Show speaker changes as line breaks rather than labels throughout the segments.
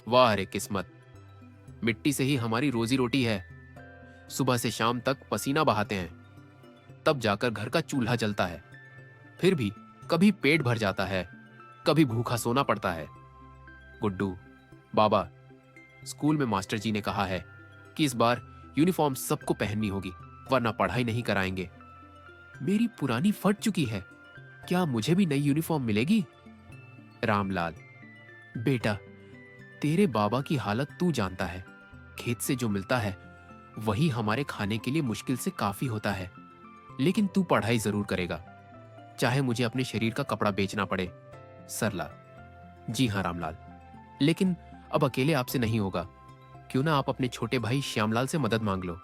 वाह रे किस्मत, मिट्टी से ही हमारी रोजी रोटी है। सुबह से शाम तक पसीना बहाते हैं, तब जाकर घर का चूल्हा जलता है। फिर भी कभी पेट भर जाता है, कभी भूखा सोना पड़ता है। गुड्डू, बाबा, स्कूल में मास्टर जी ने कहा है कि इस बार यूनिफॉर्म सबको पहननी होगी, वरना पढ़ाई नहीं कराएंगे। मेरी पुरानी फट चुकी है, क्या मुझे भी नई यूनिफॉर्म मिलेगी? रामलाल, बेटा, तेरे बाबा की हालत तू जानता है। खेत से जो मिलता है वही हमारे खाने के लिए मुश्किल से काफी होता है। लेकिन तू पढ़ाई जरूर करेगा, चाहे मुझे अपने शरीर का कपड़ा बेचना पड़े। सरलाल, जी हाँ रामलाल, लेकिन अब अकेले आपसे नहीं होगा। क्यों ना आप अपने छोटे भाई श्यामलाल से मदद मांग लो।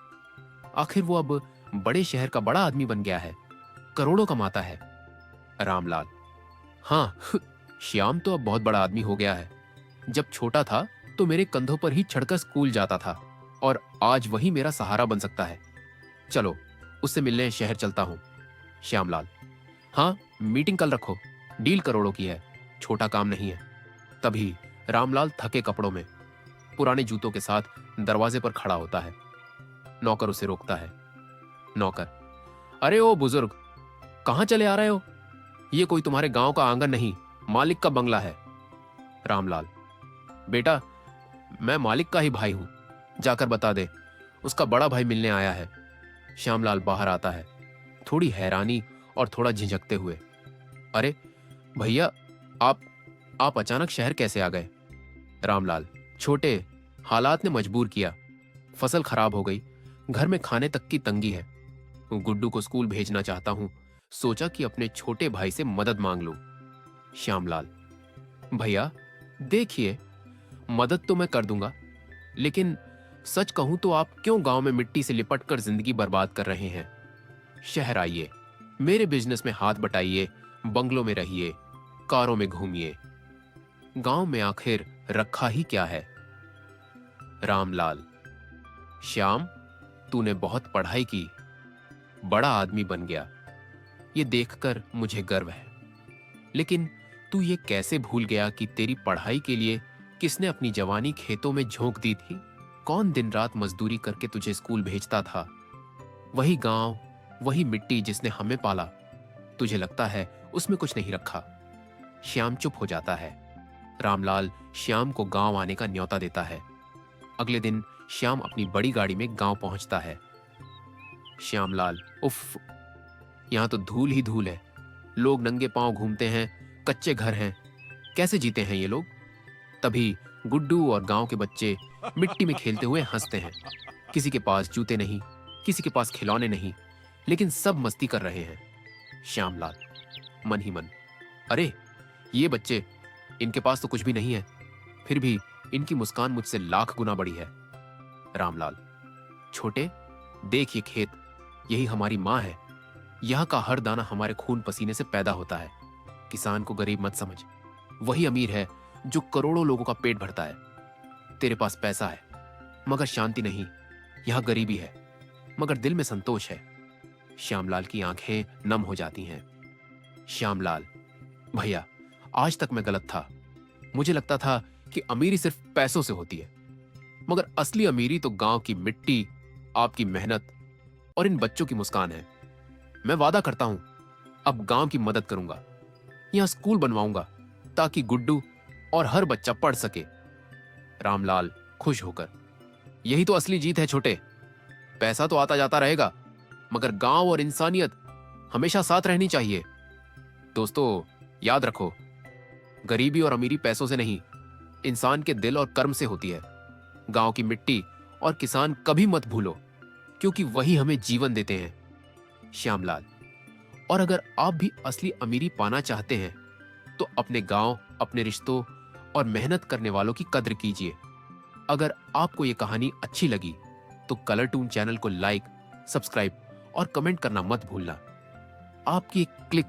आखिर वो अब बड़े शहर का बड़ा आदमी बन गया है, करोड़ों कमाता है। रामलाल, हाँ, श्याम तो अब बहुत बड़ा आदमी हो गया है। जब छोटा था तो मेरे कंधों पर ही चढ़कर स्कूल जाता था, और आज वही मेरा सहारा बन सकता है। चलो, उससे मिलने शहर चलता हूं। श्यामलाल, हाँ, मीटिंग कल रखो, डील करोड़ों की है, छोटा काम नहीं है। तभी रामलाल थके कपड़ों में, पुराने जूतों के साथ दरवाजे पर खड़ा होता है। नौकर उसे रोकता है। नौकर, अरे ओ बुजुर्ग, कहां चले आ रहे हो? ये कोई तुम्हारे गांव का आंगन नहीं, मालिक का बंगला है। रामलाल, बेटा, मैं मालिक का ही भाई हूं, जाकर बता दे, उसका बड़ा भाई मिलने आया है। श्यामलाल बाहर आता है, थोड़ी हैरानी और थोड़ा झिझकते हुए। अरे भैया, आप अचानक शहर कैसे आ गए? रामलाल, छोटे, हालात ने मजबूर किया। फसल खराब हो गई, घर में खाने तक की तंगी है। गुड्डू को स्कूल भेजना चाहता हूं, सोचा कि अपने छोटे भाई से मदद मांग लूं। श्यामलाल, भैया देखिए, मदद तो मैं कर दूंगा, लेकिन सच कहूं तो आप क्यों गांव में मिट्टी से लिपटकर जिंदगी बर्बाद कर रहे हैं? शहर आइए, मेरे बिजनेस में हाथ बटाइए, बंगलों में रहिए, कारों में घूमिए। गांव में आखिर रखा ही क्या है? रामलाल, श्याम, तूने बहुत पढ़ाई की, बड़ा आदमी बन गया, ये देखकर मुझे गर्व है। लेकिन तू ये कैसे भूल गया कि तेरी पढ़ाई के लिए किसने अपनी जवानी खेतों में झोंक दी थी? कौन दिन रात मजदूरी करके तुझे स्कूल भेजता था? वही गांव, वही मिट्टी जिसने हमें पाला। तुझे लगता है उसमें कुछ नहीं रखा। श्याम चुप हो जाता है। रामलाल श्याम को गांव आने का न्योता देता है। अगले दिन श्याम अपनी बड़ी गाड़ी में गांव पहुंचता है। श्यामलाल, उफ, यहां तो धूल ही धूल है। लोग नंगे पांव घूमते हैं, कच्चे घर हैं, कैसे जीते हैं ये लोग? तभी गुड्डू और गांव के बच्चे मिट्टी में खेलते हुए हंसते हैं। किसी के पास जूते नहीं, किसी के पास खिलौने नहीं, लेकिन सब मस्ती कर रहे हैं। श्यामलाल, मन ही मन, अरे ये बच्चे, इनके पास तो कुछ भी नहीं है, फिर भी इनकी मुस्कान मुझसे लाख गुना बड़ी है। रामलाल, छोटे, देख ये खेत, यही हमारी माँ है। यहाँ का हर दाना हमारे खून पसीने से पैदा होता है। किसान को गरीब मत समझ, वही अमीर है जो करोड़ों लोगों का पेट भरता है। तेरे पास पैसा है मगर शांति नहीं, यहाँ गरीबी है मगर दिल में संतोष है। श्यामलाल की आंखें नम हो जाती हैं। श्यामलाल, भैया, आज तक मैं गलत था। मुझे लगता था कि अमीरी सिर्फ पैसों से होती है, मगर असली अमीरी तो गांव की मिट्टी, आपकी मेहनत और इन बच्चों की मुस्कान है। मैं वादा करता हूं, अब गांव की मदद करूंगा, यहां स्कूल बनवाऊंगा ताकि गुड्डू और हर बच्चा पढ़ सके। रामलाल खुश होकर, यही तो असली जीत है छोटे। पैसा तो आता जाता रहेगा, मगर गांव और इंसानियत हमेशा साथ रहनी चाहिए। दोस्तों, याद रखो, गरीबी और अमीरी पैसों से नहीं, इंसान के दिल और कर्म से होती है। गांव की मिट्टी और किसान कभी मत भूलो, क्योंकि वही हमें जीवन देते हैं। श्यामलाल, और अगर आप भी असली अमीरी पाना चाहते हैं तो अपने गांव, अपने रिश्तों और मेहनत करने वालों की कद्र कीजिए। अगर आपको ये कहानी अच्छी लगी तो कलर टून चैनल को लाइक, सब्सक्राइब और कमेंट करना मत भूलना। आपकी एक क्लिक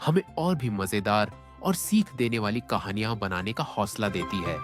हमें और भी मजेदार और सीख देने वाली कहानियां बनाने का हौसला देती है।